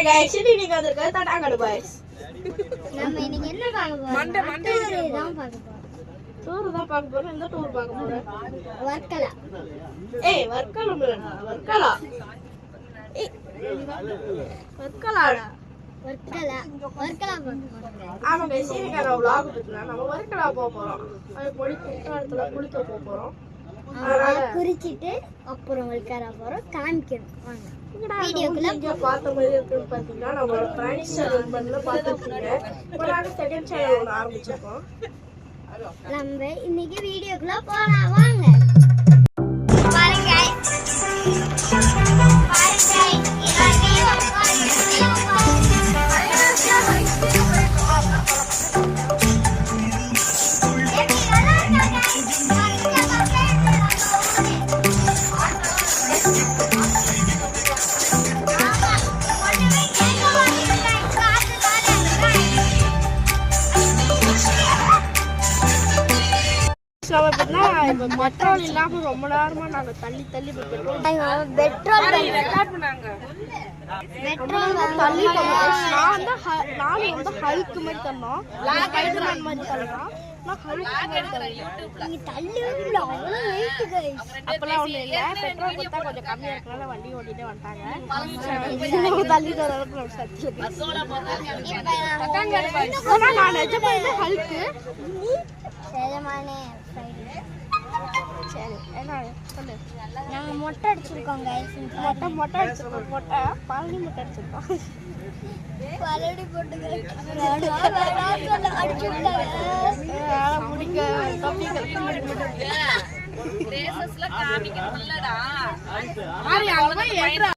Guys இன்னைக்கு வந்திருக்க தட்டாங்கடு boys நம்ம இன்னைக்கு என்ன பார்க்க போறோம் மண்டே தான் பார்க்க போறோம் டூர் தான் பார்க்க போறோம் இந்த டூர் பார்க்க போறோம் வர்க்கலா ஏய் வர்க்கலா வர்க்கலா ஏய் வர்க்கலாடா வர்க்கலா பார்க்க போறோம் ஆமா गाइस இன்னைக்கு நான் vlog எடுத்துறேன் நம்ம வர்க்கலா போக போறோம் அது பொடி குற்றாலத்துல குளிக்க போக போறோம் குறிச்சிட்டு அப்புறம் வர்க்கலா போறோம் காமிக்கணும் வாங்க வீடியோக்குள்ள நீங்க பார்த்த மாதிரி இருக்குன்னு பாத்தீங்கன்னா நம்ம பிரான்ஸ் சேனல் பண்ணல பாத்துட்டீங்க இப்போ நாங்க செகண்ட் சேனல் ஒன்னு ஆரம்பிச்சிருக்கோம் நம்ம இன்னைக்கு வீடியோக்குள்ள போலாம் வாங்க பாருங்க பெட்ரோல் இல்லாம ரொம்ப நேரமா நாங்க தள்ளி பெட்ரோல் நானும் வந்து ஹைக்கு மாதிரி தந்தோம் ஸ்பைடர்மேன் மாதிரி தள்ளலாம் அப்பெல்லாம் ஒண்ணு இல்ல பெட்ரோல் கொடுத்தா கொஞ்சம் கம்மியா இருக்கனால வண்டி ஓட்டிட்டு வந்துட்டாங்க தள்ளிட்டு அளவுக்கு நம்ம சத்தியம் நான் நிஜமாவே ஹல்க்கு சரி என்ன சொல்லு நாங்க மொட்டை அடிச்சிருக்கோம் गाइस மொட்டை அடிச்சிருக்கோம் மொட்டை பழனி மொட்டை அடிச்சிருக்கோம் பழனி போட்டுங்க முடிக்க ரேசஸ்ல காமிக்கணும்லடா மாரி அங்க போய் ஏறா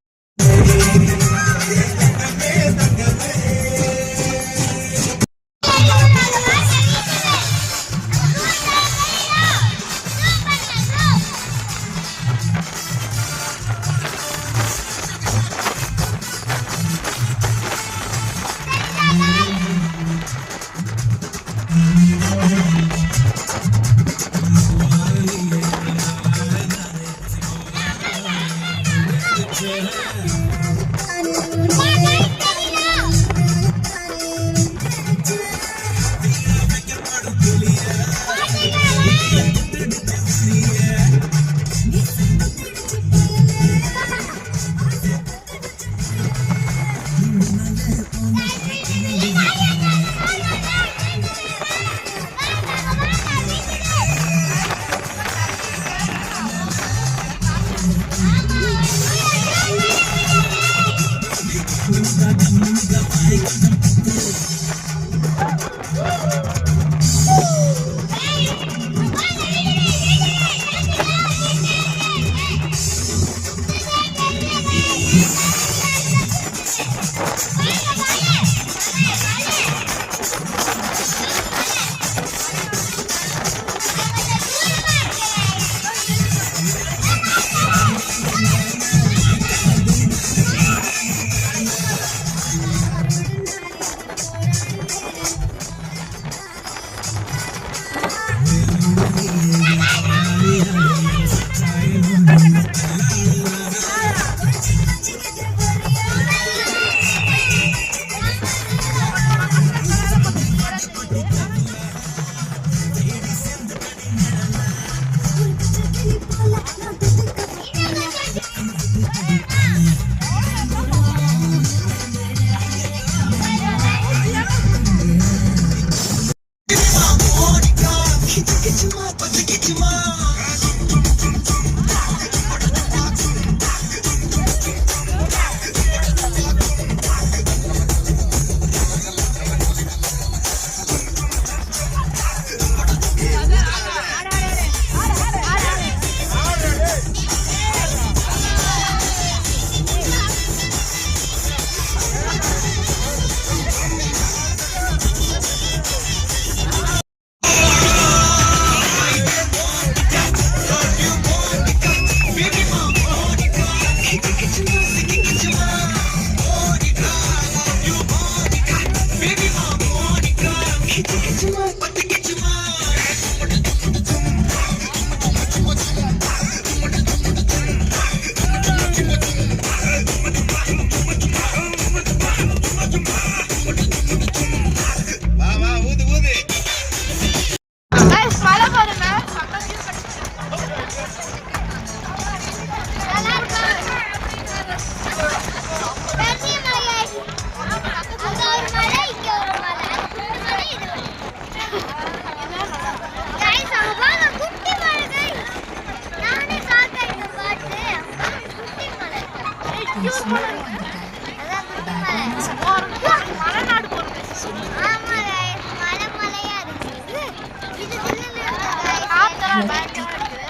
பயங்கரமா இருக்குது.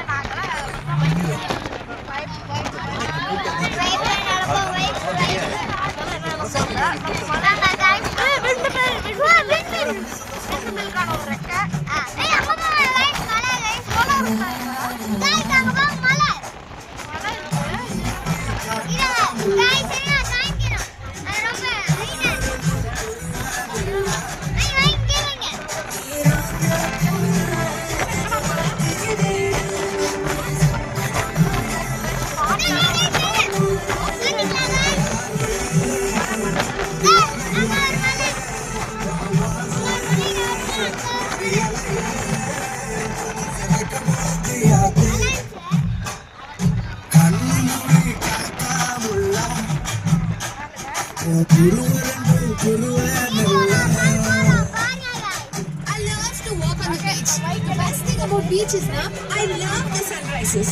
நாங்கெல்லாம் I love to walk on the beach. The best thing about beach is now I love the sunrises.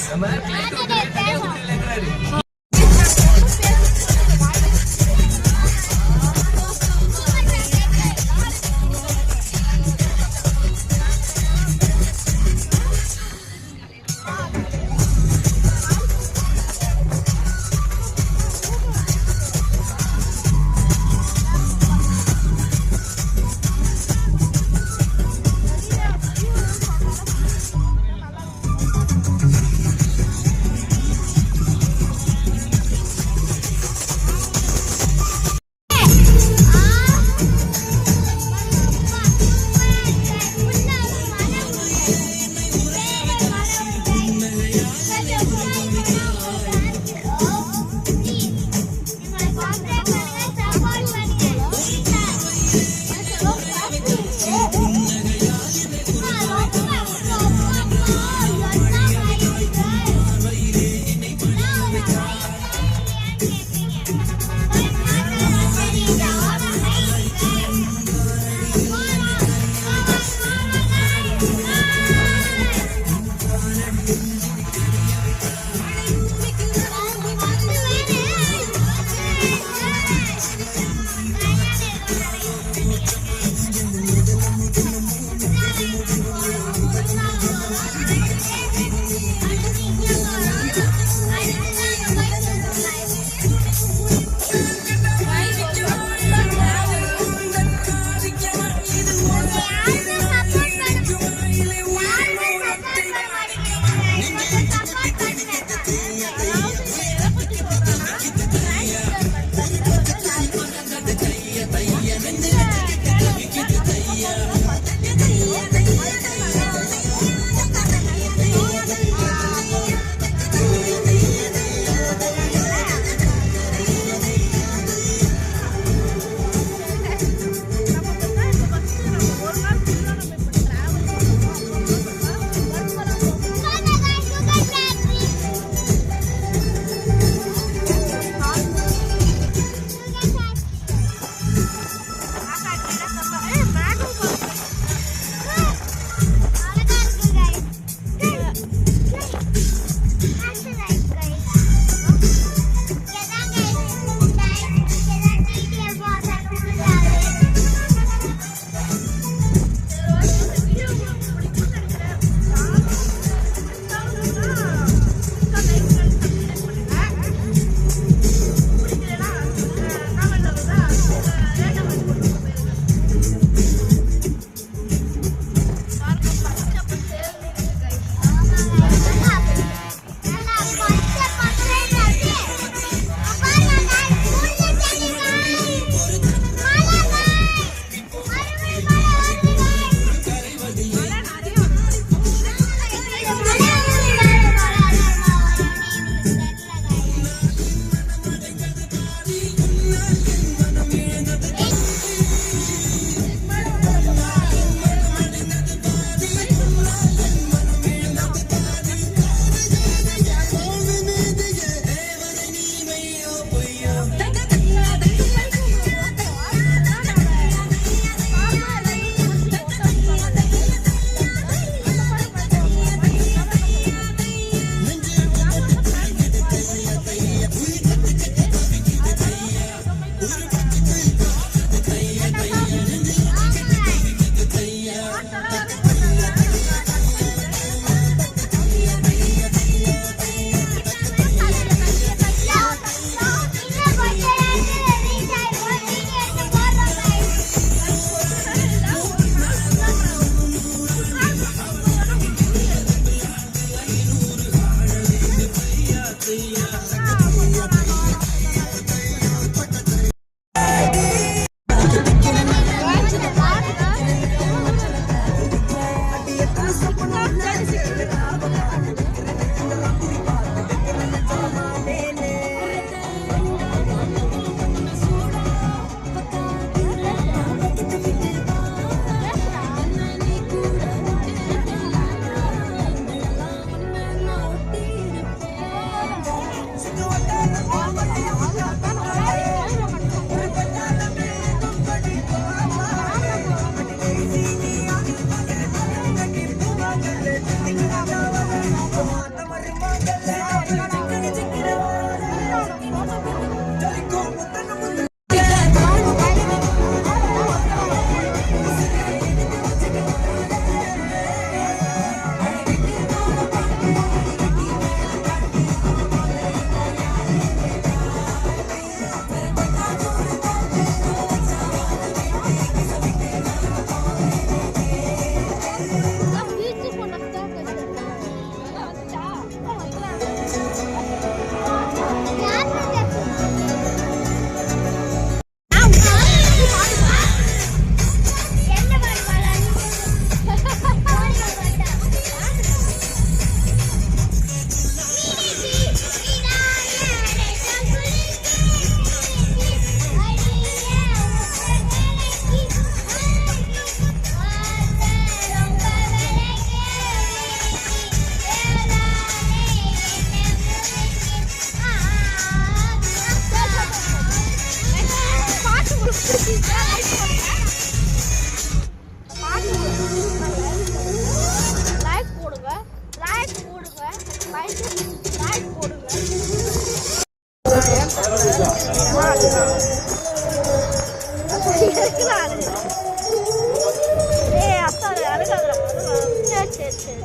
சரி சரி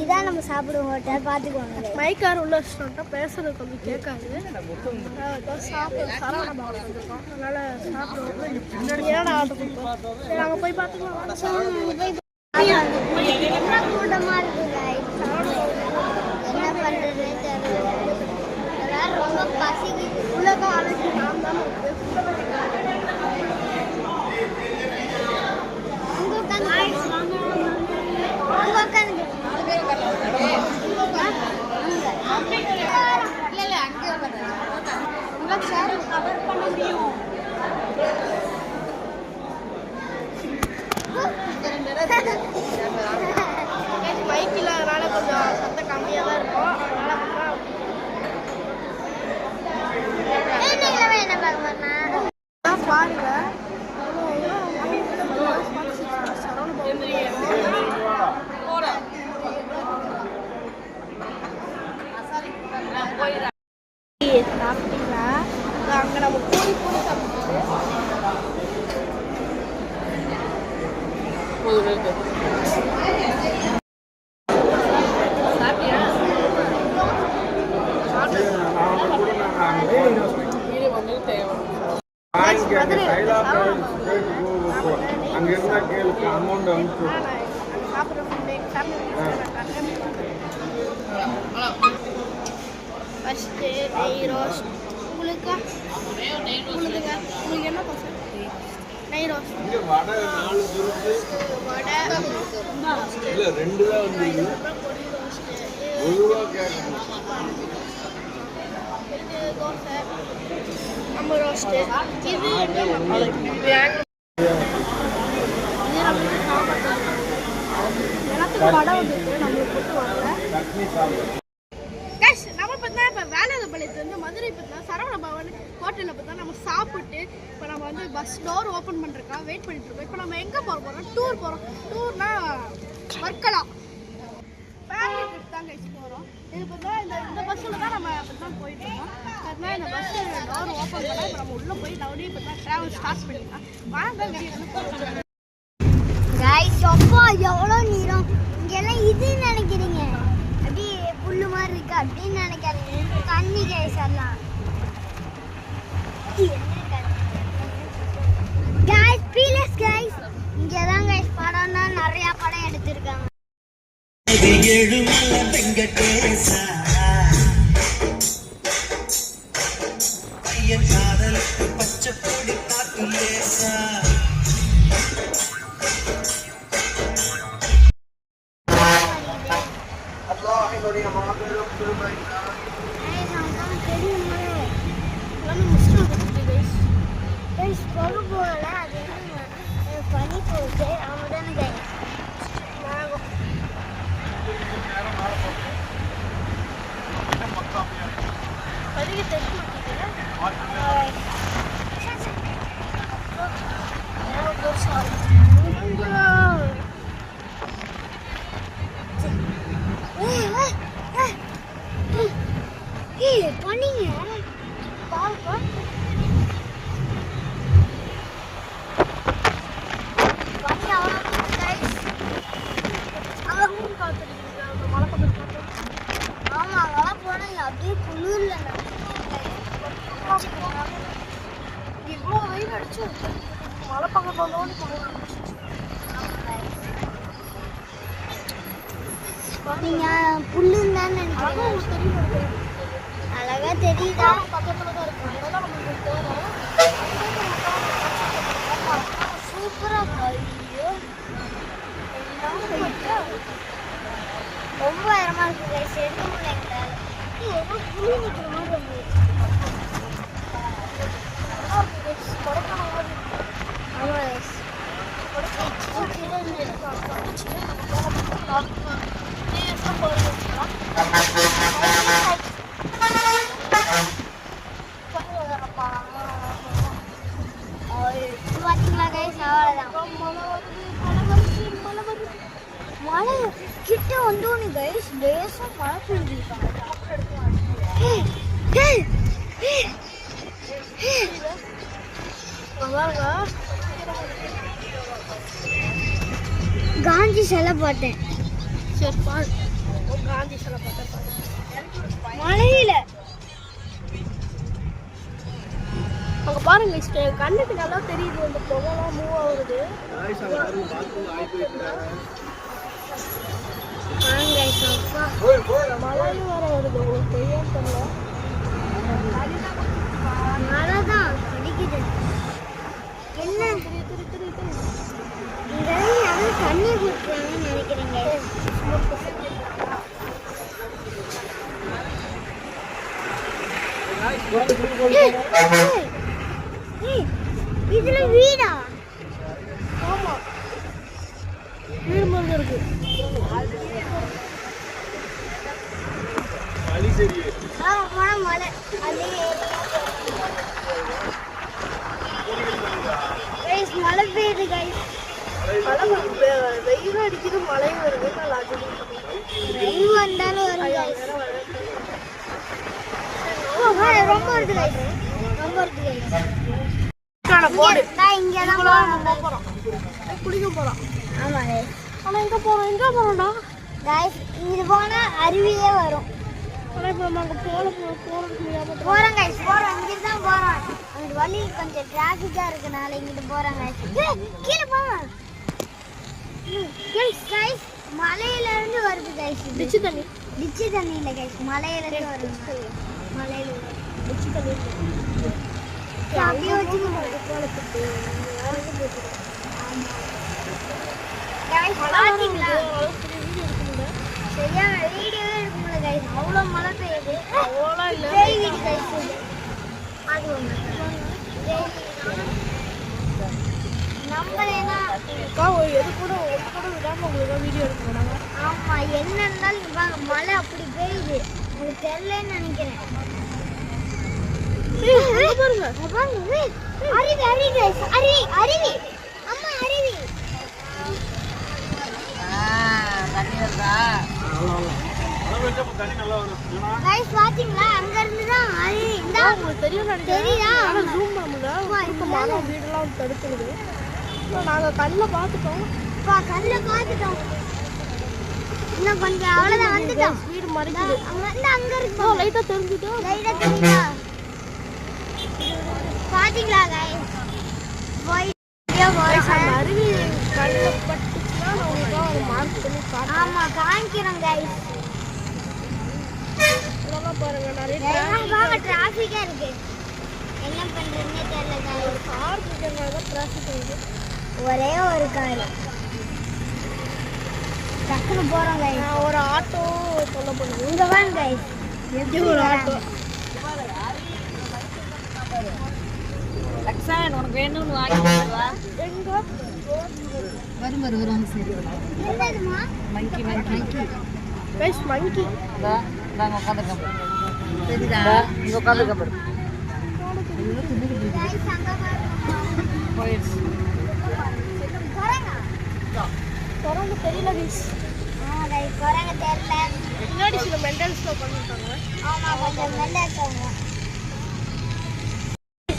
இதான் நம்ம சாப்பிடுவோம் பார்த்துக்குவாங்க. மைக்கார் உள்ள வச்சுட்டோம்னா பேசுறது கொஞ்சம் கேட்காது. சாப்பிடுவோம் சரவண பவன் வந்துருக்கோம், அதனால சாப்பிடுவோம். ஏன்னா ஆர்டர் கொடுப்போம். சரி நாங்கள் போய் பார்த்துக்கலாம். என்ன கூட்டமா இருக்குல்ல, என்ன பண்றது தெரியல. எல்லாரும் ரொம்ப பசிக்குது. உலகம் அழைச்சி நாம் தான் மைக்கில் அதனால கொஞ்சம் சத்தம் கம்மியாக தான் இருக்கும். அதனால பாருங்க சாப்பிட்டீங்களா? அங்கே நம்ம பூரி பூரி சாப்பிட்டு அங்கே இருந்தால் கேளுக்கு அமௌண்ட் வந்து சாப்பிட்ற நெய் ரோஸ்ட். உங்களுக்கு என்ன தோசை? நெய் ரோஸ்ட். வடை தோசை நம்ம ரோஸ்ட்டு இது எல்லாத்துக்கும் வடை வந்துருக்கு நம்மளுக்கு போட்டு வாங்க. கைஸ் நம்ம பார்த்தா இப்போ வேலைப்பாளையத்துலேருந்து மதுரை பார்த்தா சரவண பவன் ஹோட்டலில் பார்த்தா நம்ம சாப்பிட்டு இப்போ நம்ம வந்து பஸ் டோர் ஓப்பன் பண்ணுறக்கா வெயிட் பண்ணிட்டு இருக்கோம். இப்போ நம்ம எங்கே போகிறோம்? டூர் போகிறோம். டூர்னா வர்க்கலா ஃபேமிலி ட்ரிப் தான் கைஸ் போகிறோம். இது பார்த்தா இந்த பஸ்ஸில் தான் நம்ம இப்போ தான் போயிட்டுருக்கோம். அதனால இந்த பஸ்ஸு டோர் ஓப்பன் பண்ணால் இப்போ நம்ம உள்ளே போய் நவடி இப்போ தான் ட்ராவல் ஸ்டார்ட் பண்ணிக்கலாம். வாங்க கைஸ். கைஸ் அப்பா எவ்வளோ நீரம் இங்கெல்லாம் இது நினைக்கிறீங்க அப்படியே புல்லு மாதிரி இருக்கு அப்படின்னு நினைக்காதீங்க. தண்ணி கைஸ் எல்லாம் கைஸ் ப்ளீஸ் கைஸ் இங்கே தான் கைஸ் படம்னா நிறைய படம் எடுத்திருக்காங்க. பச்சை பொடி காட்டு லேசா பனி போச்சு அவன் தானே பண்ணிங்க பாருப்பா பண்ணி அவ்வளோ ஆமா அங்கெல்லாம் போனால் அப்படியே குளிர்ல இவ்வளோ வெயில் அடிச்சு மழை பக்கத்து வந்தோன்னு நீங்க புல்லுன்னு தான் நினைக்கிறீங்க. அழகா தெரியுதா? பக்கத்தில் தான் இருக்கும். சூப்பரா ரொம்ப உயரமா இருக்கு கைஸ். எடுக்க முடியல எங்களால. ஏதோ புலி நிற்கிற மாதிரி வந்து ஆமா கைஸ். பாத்தீங்களா கைஸ்? அவ்வளவுதான். மழை கிட்ட வந்தோன்னு கைஸ் லேசா மழை பெஞ்சிருக்காங்க. காந்தி சிலை பார்த்தேன். சரி பாரு காந்தி சிலை பார்த்தேன் மழையில அங்கே பாருங்க கண்ணுக்கு நல்லா தெரியுது. அந்த புகைலாம் மூவ் ஆகுது. மழையும் வேற வருது. உங்களுக்கு தெரியும் தெரியல. மழை தான் அடிக்குது. என்ன இங்க யாரும் தண்ணி குடிக்கிறாங்கன்னு நினைக்கிறீங்க. இதுல வீடா? ஆமா வீடு மாதிரி இருக்கு. மழை மழை பெய்யுது கைஸ். வெயிலும் அடிக்குது மழையும் வருது. வெயில் வந்தாலும் வரும் கைஸ். ரொம்ப வருது கைஸ். ரொம்ப வருது கைஸ். இங்க தான் போறோம் குளிக்க போறோம். ஆமா கைஸ். ஆனா எங்க போறோம்டா கைஸ்? இது போனா அருவியே வரும். ஆனால் இப்போ நாங்கள் போகிறோம் போகிறோம் கைஸ். போகிறோம். இங்கிட்டு தான் போகிறோம். அந்த வழி கொஞ்சம் டிராஃபிக்காக இருக்கனால இங்கிட்டு போகிறோம் கைஸ். கீழே போவோம் கைஸ். மலையிலேருந்து வருது கைஸ். டிச்சு தண்ணி இல்லை கைஸ். மலையிலேருந்து வருது. மலையில அப்படியே வச்சுக்கோங்க. Guys, பாத்தீங்களா? சரியான வீடியோவே எடுக்க முடியல guys. அவ்வளோ மழை பெய்யுது. பேய் வீடு guys இது. அது ஒண்ணு. நம்மளேனா எது கூட விடாம உங்களுக்கு வீடியோ எடுக்கணும். ஆமா, என்ன இருந்தாலும் இங்க பாருங்க, மழை அப்படி பெய்யுது. உங்களுக்கு தெரியலன்னு நினைக்கிறேன். பாருங்க அருவி அருவி guys, அருவி அருவி. அம்மா அருவி. guys பாத்தீங்களா, அங்க இருந்து தான் அருவி. இந்த உங்களுக்கு தெரியும் தெரியுதா? ஜூம் பண்ணல வீடெல்லாம் தடுக்குது. நாங்க கண்ணுல பார்த்துட்டோம். கண்ணுல பார்த்துட்டோம். இன்னும் கொஞ்சம் அவ்வளவுதான், வந்துட்டோம். வீடு மறைக்குது. அங்க இருக்கு லைட்டா தெரிஞ்சுட்டோம். லைட்டா தெரியுதா? பாத்தீங்களா guys? அருவி கண்ணுல பட்டுச்சுன்னா உங்களுக்கு அதை மார்க் பண்ணி காட்டுறேன். ஆமா, காமிக்கிறோம் guys. பாருங்க நிறைய டிராபிக்கா இருக்கு. என்ன பண்றதுன்னே தெரியல guys. கார் இருக்கிறதுனால டிராஃபிக் இருக்கு. ஒரே ஒரு கார். டக்குனு போறோம் guys. நான் ஒரு ஆட்டோ சொல்ல போனேன். இங்க வாங்க guys. எப்படி ஒரு ஆட்டோ லக்ஷன் உனக்கு வேணும்னு வாங்கிட்டு வா. எங்க வரும் சரி. என்னதுமா? மங்கி கைஸ் மங்கி நாங்க உட்காந்துருக்கோம். சரிடா, இங்க உட்காந்துருக்கோம். guys அங்க பாருங்க. போயிடுச்சு. குரங்கா? குரங்கு தெரியல கைஸ். guys குரங்கு தெரியல. முன்னாடி சில மெண்டல்ஸ்ல பண்ணிட்டாங்க. ஆமா, கொஞ்சம் மெல்ல இருக்காங்க.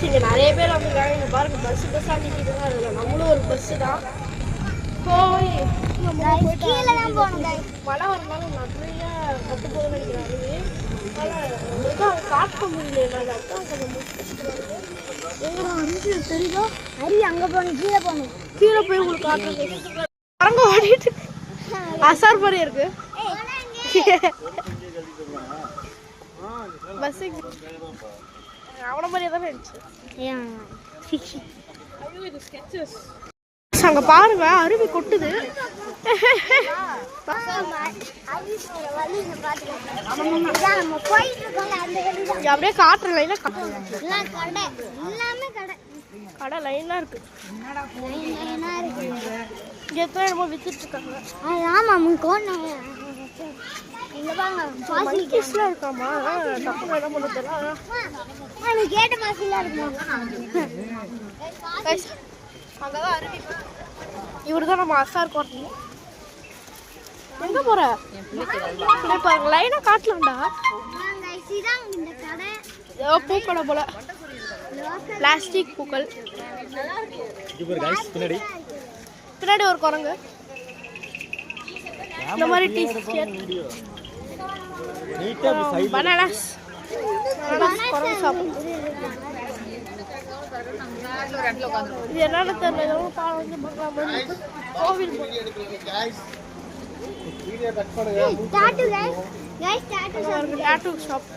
இங்க நிறைய பேர் வந்துருக்காங்க. இங்க பாருங்க பஸ்ஸா நிக்கிட்டு தான் இருக்கு. நம்மளும் ஒரு பஸ் தான். போய் guys கீழே தான் போணும் guys. மழை வரனால நிறைய கட்டு போக நினைக்கிறாங்க. காட்ட முடியல. அதான் கொஞ்சம் எங்க அருவி தெரியுதா? அருவி அங்க போணும், கீழே போணும். கீழே போய் உங்களுக்கு காட்டுறது. குரங்கு ஓடிட்டு அசார் மாதிரி இருக்கு. பஸ் அவன மாதிரியே தான் இருந்துச்சு. அங்க பாருங்க அருவி கொட்டுது. அப்படியே காட்டுற லைனா கடை லைனா இருக்கு. இங்க எத்தனை என்னமோ வித்துட்டு இருக்காங்க. ஆமா, இங்க பாருங்க மங்கிஸ்லாம் இருக்காமா. டப்புனு என்ன பண்ண தெரியல. எனக்கு கேட்ட மாசிலாம் இருக்கும். அங்கதான் அருவி. இவரு தான் நம்ம அசார் கோட்டை. எங்க போற? பாருங்க லைனா காட்டலாம்டா. இந்த கடை ஏதோ பூக்கடை போல. பிளாஸ்டிக் பூக்கள். பின்னாடி ஒரு குரங்கு. இந்த மாதிரி டீ பனானாஸ் குரங்கு சாப்பிடும். இது என்னன்னு தெரியல. கோவில் டாட்டூ ஷாப்.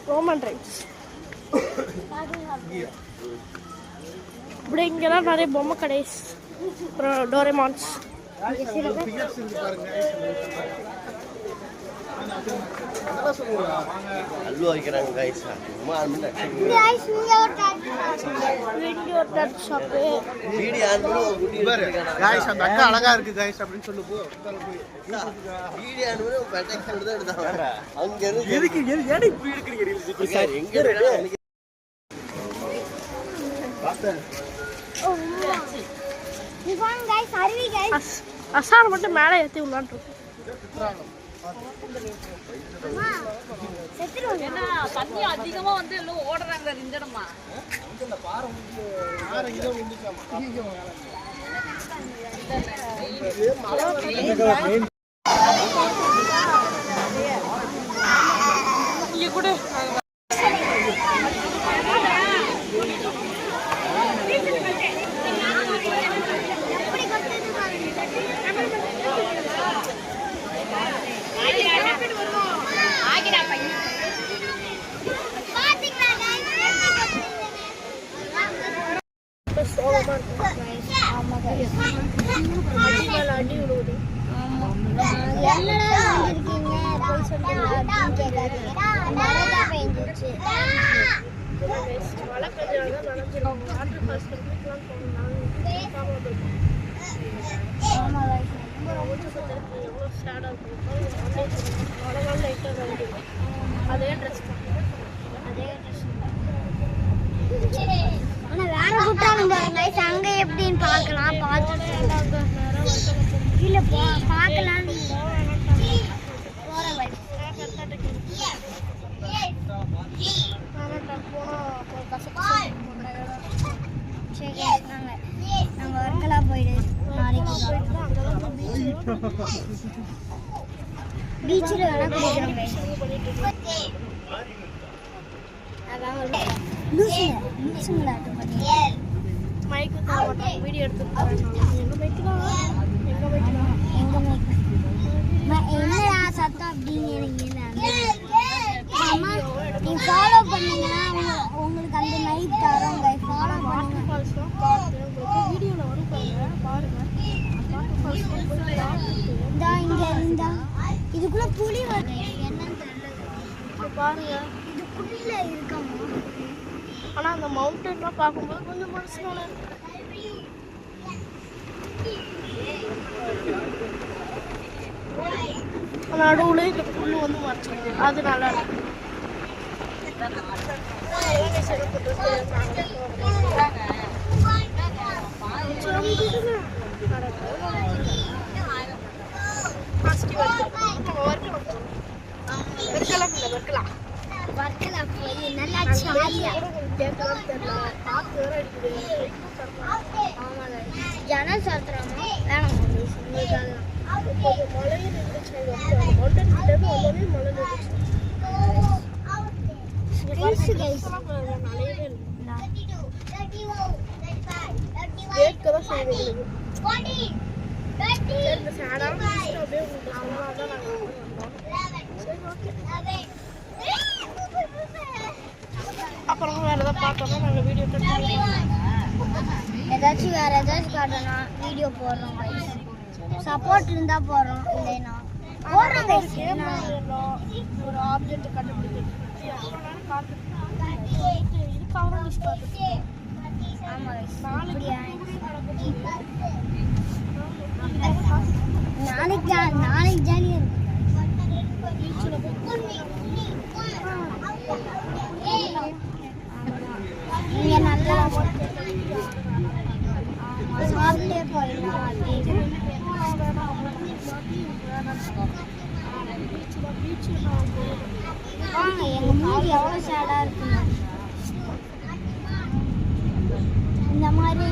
Roman rights. இப்படி இங்கெல்லாம் நிறைய பொம்மை கடை. அப்புறம் டோரேமான்ஸ். அல்வா வைக்கிறாங்க கைஸ். வீடியோ ஆன்ல ஒரு குட்டி गाइस அந்த அக்கா அழகா இருக்கு गाइस அப்படினு சொல்லு போ. வீடியோ ஆன்ல பட்டெக்ஸ் தான் எடுத்தாங்க. அங்க இருந்து எதுக்கு ஏன் இப்படி எடுக்கறீங்க ரீல்ஸ்? எங்க இருக்கு? பார்த்தேன். இவான் गाइस அருவி गाइस. அசார் மட்டும் மேலே ஏத்தி விடலான்னு இருக்கு. ஏன்னா தண்ணி அதிகமா வந்து எல்லாம் ஓடுறாங்க இந்த இடமா. இந்த பாறை இங்க வந்துச்சாமா. இங்க கூட வந்திருக்கீங்க போய் சொல்லுங்க அப்படின்னு கேட்காதீங்க. மழை தான் பெஞ்சிச்சு. மழை பெஞ்சதால தான் நனைஞ்சிரும். வாட்டர் ஃபால்ஸ் குளிக்கலாம் போகணும். ஆமா guys. எவ்வளோ சேடாக இருக்கும். மழை நாள் லைட்டாக நனைஞ்சிடும். அதே ட்ரெஸ் தான். அதே ஆனா வேற குட்டாலும் பாருங்க guys. அங்க எப்படின்னு பார்க்கலாம். பார்த்துட்டு இல்ல பார்க்கலாம். போறேன் guys. சரி guys, நாங்க ஒர்க்கெல்லாம் போயிடு நாளைக்கு பீச்சில் வேணா குடிக்கிறோம் guys. லூசுங்களாட்டு பண்ணி மைக்கு தான் மாட்டோம். வீடியோ எடுத்துட்டு எங்கள் மைக்கு தான் எங்கள் மைக்கு தான். எங்க மைக் என்னடா சத்தம் அப்படின்னு எனக்கு அம்மா நீங்க ஃபாலோ பண்ணீங்கன்னா உங்களுக்கு அந்த மைக் தரோம் guys. ஃபாலோ பண்ணுங்க. வாட்டர் ஃபால்ஸ்லாம் பார்த்து உங்களுக்கு வீடியோவில் வரும் பாருங்க. வாட்டர் ஃபால்ஸ் இந்தா இங்க இருந்தா இதுக்குள்ள புலி வருது. என்னன்னு தெரியல. பாருங்க. இதுக்குள்ள இருக்காமா? ஆனால் அந்த மவுண்டன்லாம் பார்க்கும்போது கொஞ்சம் மனசுல நடுவில் இந்த புல் வந்து மறைச்சிருக்கு. அது நல்லா இருக்கு. வர்க்கலா போய் நல்லா ஜாலியா ஆமாங்க. ஜன சாத்திரமா வேணாம் அப்புறம் வேற ஏதாவது பார்த்தோம்னா நாங்கள் வீடியோ ஏதாச்சும் வேற ஏதாச்சும் காட்டணும்னா வீடியோ போடுறோம் guys. சப்போர்ட் இருந்தா போடுறோம், இல்லைன்னா போடுறோம் guys. ஒரு ஆப்ஜெக்ட் கண்டுபிடிக்கிறது இதுக்காக மிஸ் பார்த்துட்டு ஆமா guys. நாளைக்கு நாளைக்கு ஜாலியா இருக்கும். நீங்க நல்லா சாப்பிட்டே போயிடலாம். வாங்க, எங்க மூடி எவ்வளவு சேடா இருக்குங்க. இந்த மாதிரி